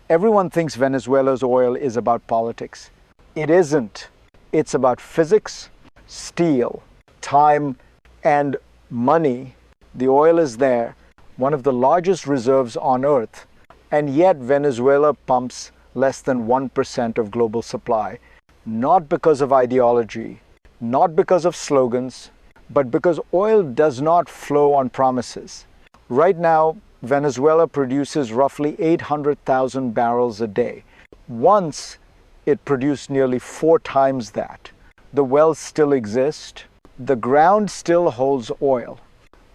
Everyone thinks Venezuela's oil is about politics. It isn't. It's about physics, steel, time, and money. The oil is there, one of the largest reserves on earth, and yet Venezuela pumps less than 1% of global supply, not because of ideology, not because of slogans, but because oil does not flow on promises. Right now, Venezuela produces roughly 800,000 barrels a day. Once, it produced nearly 4 times that. The wells still exist. The ground still holds oil.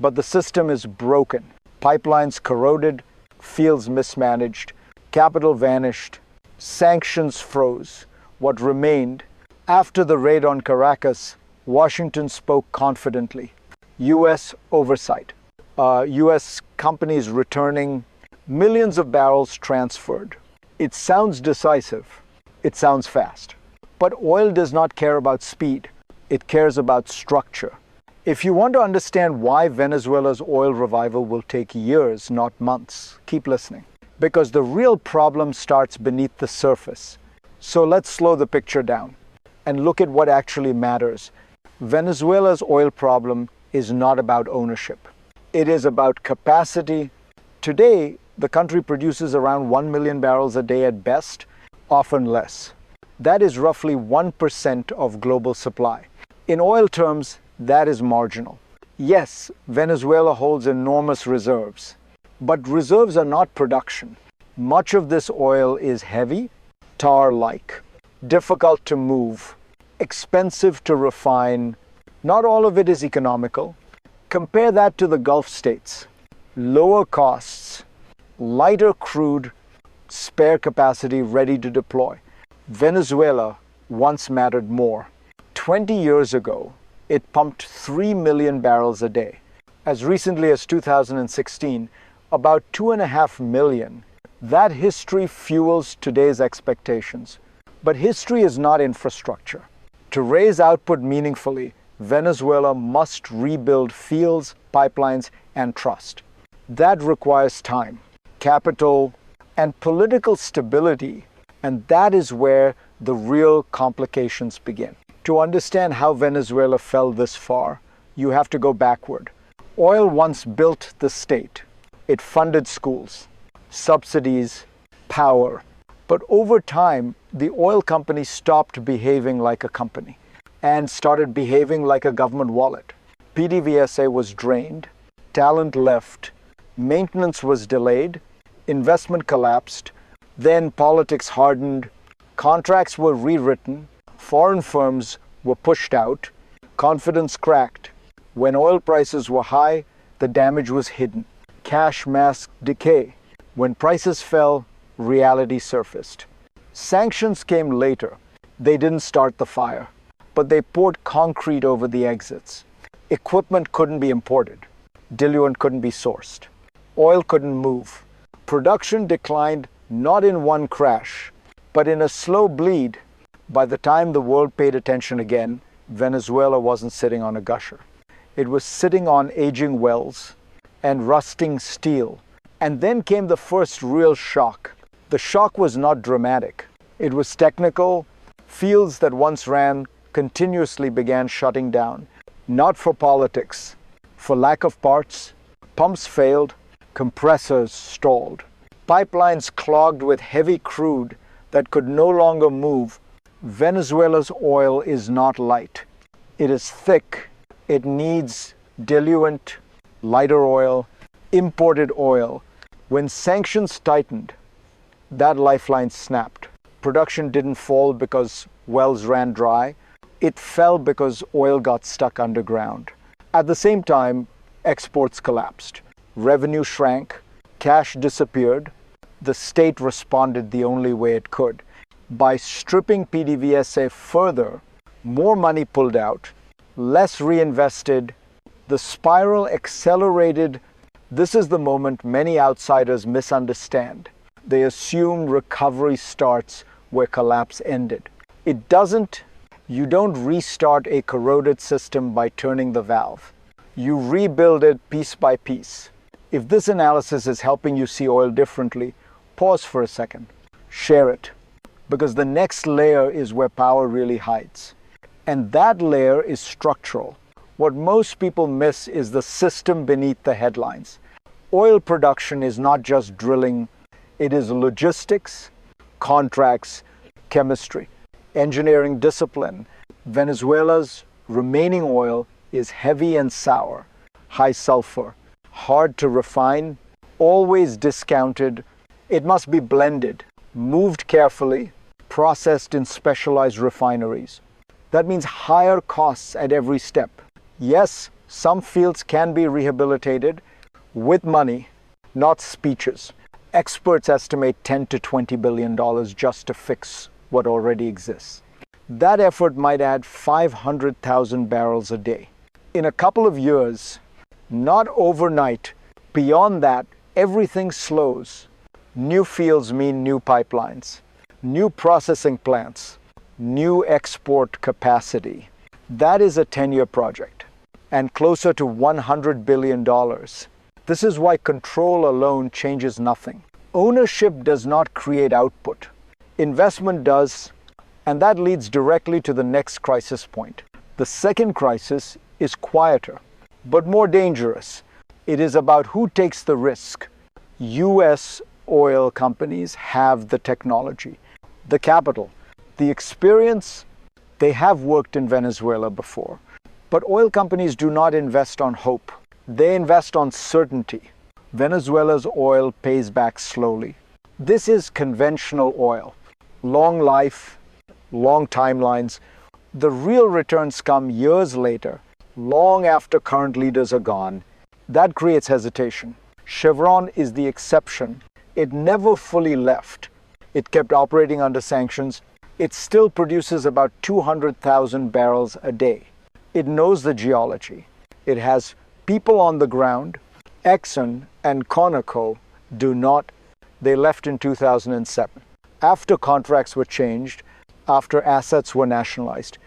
But the system is broken. Pipelines corroded, fields mismanaged, capital vanished, sanctions froze. What remained? After the raid on Caracas, Washington spoke confidently. U.S. oversight. U.S. companies returning, millions of barrels transferred. It sounds decisive. It sounds fast. But oil does not care about speed. It cares about structure. If you want to understand why Venezuela's oil revival will take years, not months, keep listening. Because the real problem starts beneath the surface. So let's slow the picture down and look at what actually matters. Venezuela's oil problem is not about ownership. It is about capacity. Today, the country produces around 1 million barrels a day at best, often less. That is roughly 1% of global supply. In oil terms, that is marginal. Yes, Venezuela holds enormous reserves, but reserves are not production. Much of this oil is heavy, tar-like, difficult to move, expensive to refine. Not all of it is economical. Compare that to the Gulf states. Lower costs, lighter crude, spare capacity ready to deploy. Venezuela once mattered more. 20 years ago, it pumped 3 million barrels a day. As recently as 2016, about 2.5 million. That history fuels today's expectations. But history is not infrastructure. To raise output meaningfully, Venezuela must rebuild fields, pipelines, and trust. That requires time, capital, and political stability, and that is where the real complications begin. To understand how Venezuela fell this far, you have to go backward. Oil once built the state. It funded schools, subsidies, power. But over time, the oil company stopped behaving like a company and started behaving like a government wallet. PDVSA was drained, talent left, maintenance was delayed, investment collapsed, then politics hardened, contracts were rewritten, foreign firms were pushed out, confidence cracked. When oil prices were high, the damage was hidden. Cash masked decay. When prices fell, reality surfaced. Sanctions came later. They didn't start the fire, but they poured concrete over the exits. Equipment couldn't be imported. Diluent couldn't be sourced. Oil couldn't move. Production declined not in one crash, but in a slow bleed. By the time the world paid attention again, Venezuela wasn't sitting on a gusher. It was sitting on aging wells and rusting steel. And then came the first real shock. The shock was not dramatic. It was technical. Fields that once ran continuously began shutting down. Not for politics. For lack of parts, pumps failed, compressors stalled. Pipelines clogged with heavy crude that could no longer move. Venezuela's oil is not light. It is thick. It needs diluent, lighter oil, imported oil. When sanctions tightened, that lifeline snapped. Production didn't fall because wells ran dry. It fell because oil got stuck underground. At the same time, exports collapsed. Revenue shrank. Cash disappeared. The state responded the only way it could. By stripping PDVSA further, more money pulled out, less reinvested. The spiral accelerated. This is the moment many outsiders misunderstand. They assume recovery starts where collapse ended. It doesn't. You don't restart a corroded system by turning the valve. You rebuild it piece by piece. If this analysis is helping you see oil differently, pause for a second. share it, because the next layer is where power really hides. And that layer is structural. What most people miss is the system beneath the headlines. Oil production is not just drilling, it is logistics, contracts, chemistry, engineering discipline. Venezuela's remaining oil is heavy and sour, high sulfur, hard to refine, always discounted. It must be blended, moved carefully, processed in specialized refineries. That means higher costs at every step. Yes, some fields can be rehabilitated with money, not speeches. Experts estimate $10 to $20 billion just to fix what already exists. That effort might add 500,000 barrels a day. In a couple of years, not overnight, beyond that, everything slows. New fields mean new pipelines, new processing plants, new export capacity. That is a 10-year project and closer to $100 billion. This is why control alone changes nothing. Ownership does not create output. Investment does, and that leads directly to the next crisis point. The second crisis is quieter, but more dangerous. It is about who takes the risk. U.S. oil companies have the technology, the capital, the experience. They have worked in Venezuela before. But oil companies do not invest on hope. They invest on certainty. Venezuela's oil pays back slowly. This is conventional oil. Long life, long timelines. The real returns come years later, long after current leaders are gone. That creates hesitation. Chevron is the exception. It never fully left. It kept operating under sanctions. It still produces about 200,000 barrels a day. It knows the geology. It has people on the ground. Exxon and Conoco do not. They left in 2007. After contracts were changed, after assets were nationalized,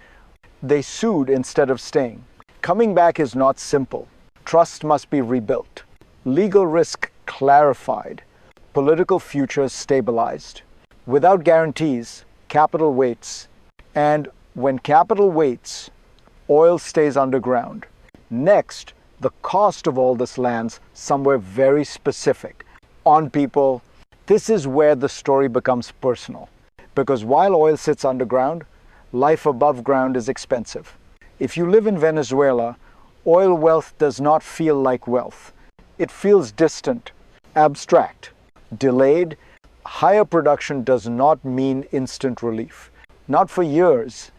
they sued instead of staying. Coming back is not simple. Trust must be rebuilt. Legal risk clarified. Political futures stabilized. Without guarantees, capital waits. And when capital waits, oil stays underground. Next, the cost of all this lands somewhere very specific, on people. This is where the story becomes personal. Because while oil sits underground, life above ground is expensive. If you live in Venezuela, oil wealth does not feel like wealth. It feels distant, abstract, delayed. Higher production does not mean instant relief. Not for years.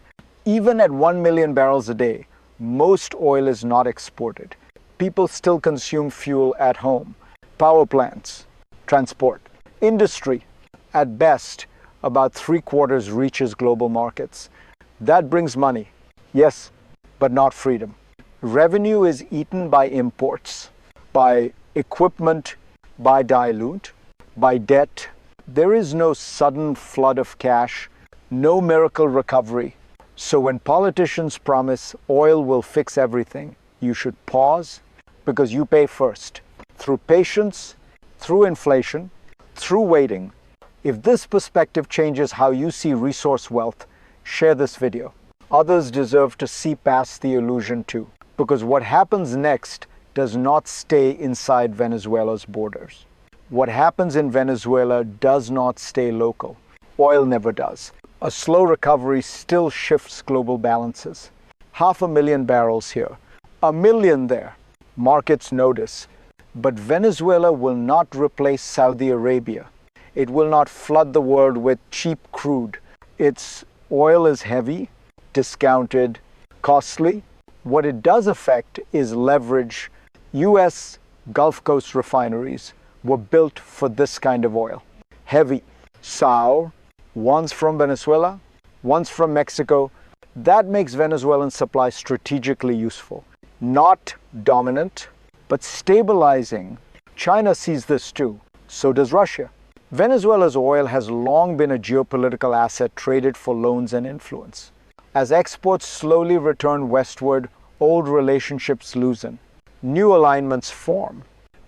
Even at 1 million barrels a day, most oil is not exported. People still consume fuel at home. Power plants, transport, industry. At best, about 3/4 reaches global markets. That brings money, yes, but not freedom. Revenue is eaten by imports, by equipment, by diluent, by debt. There is no sudden flood of cash, no miracle recovery. So when politicians promise oil will fix everything, you should pause, because you pay first. Through patience, through inflation, through waiting. If this perspective changes how you see resource wealth, share this video. Others deserve to see past the illusion too, because what happens next does not stay inside Venezuela's borders. What happens in Venezuela does not stay local. Oil never does. A slow recovery still shifts global balances. 500,000 barrels here, 1 million there. Markets notice. But Venezuela will not replace Saudi Arabia. It will not flood the world with cheap crude. Its oil is heavy, discounted, costly. What it does affect is leverage. U.S. Gulf Coast refineries were built for this kind of oil. Heavy, sour, one's from Venezuela, one's from Mexico. That makes Venezuelan supply strategically useful. Not dominant, but stabilizing. China sees this too. So does Russia. Venezuela's oil has long been a geopolitical asset traded for loans and influence. As exports slowly return westward, old relationships loosen. New alignments form.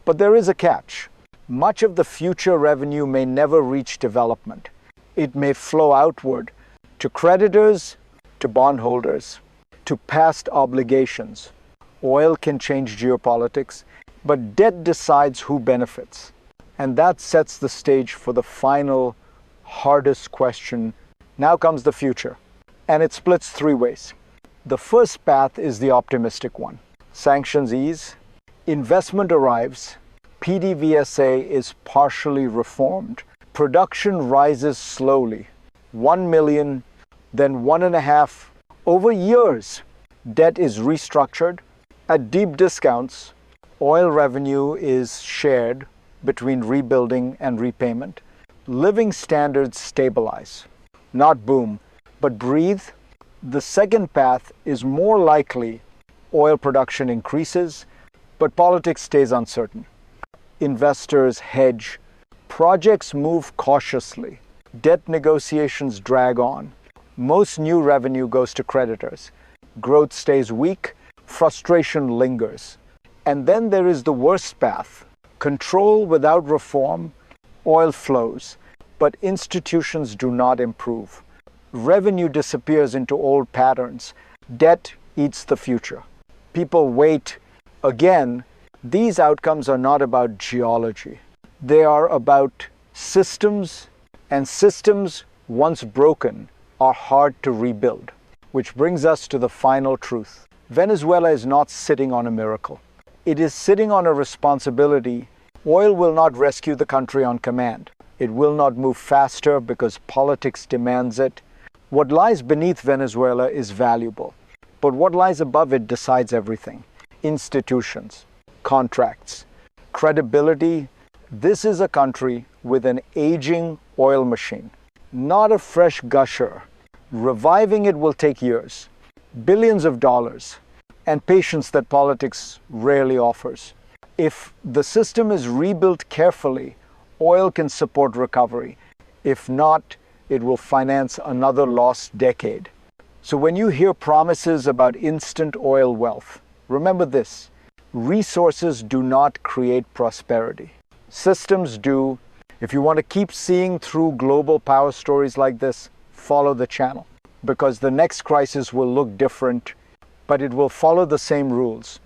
But there is a catch. Much of the future revenue may never reach development. It may flow outward to creditors, to bondholders, to past obligations. Oil can change geopolitics, but debt decides who benefits. And that sets the stage for the final, hardest question. Now comes the future. And it splits three ways. The first path is the optimistic one. Sanctions ease, investment arrives, PDVSA is partially reformed, production rises slowly, 1 million, then 1.5. Over years, debt is restructured at deep discounts. Oil revenue is shared between rebuilding and repayment. Living standards stabilize, not boom, but breathe. The second path is more likely. Oil production increases, but politics stays uncertain. Investors hedge, projects move cautiously, debt negotiations drag on. Most new revenue goes to creditors. Growth stays weak, frustration lingers. And then there is the worst path. Control without reform, oil flows, but institutions do not improve. Revenue disappears into old patterns. Debt eats the future. People wait. Again, these outcomes are not about geology. They are about systems, and systems, once broken, are hard to rebuild. Which brings us to the final truth. Venezuela is not sitting on a miracle. It is sitting on a responsibility. Oil will not rescue the country on command. It will not move faster because politics demands it. What lies beneath Venezuela is valuable, but what lies above it decides everything. Institutions, contracts, credibility. This is a country with an aging oil machine, not a fresh gusher. Reviving it will take years, billions of dollars, and patience that politics rarely offers. If the system is rebuilt carefully, oil can support recovery. If not, it will finance another lost decade. So when you hear promises about instant oil wealth, remember this: resources do not create prosperity. Systems do. If you want to keep seeing through global power stories like this, follow the channel, because the next crisis will look different, but it will follow the same rules.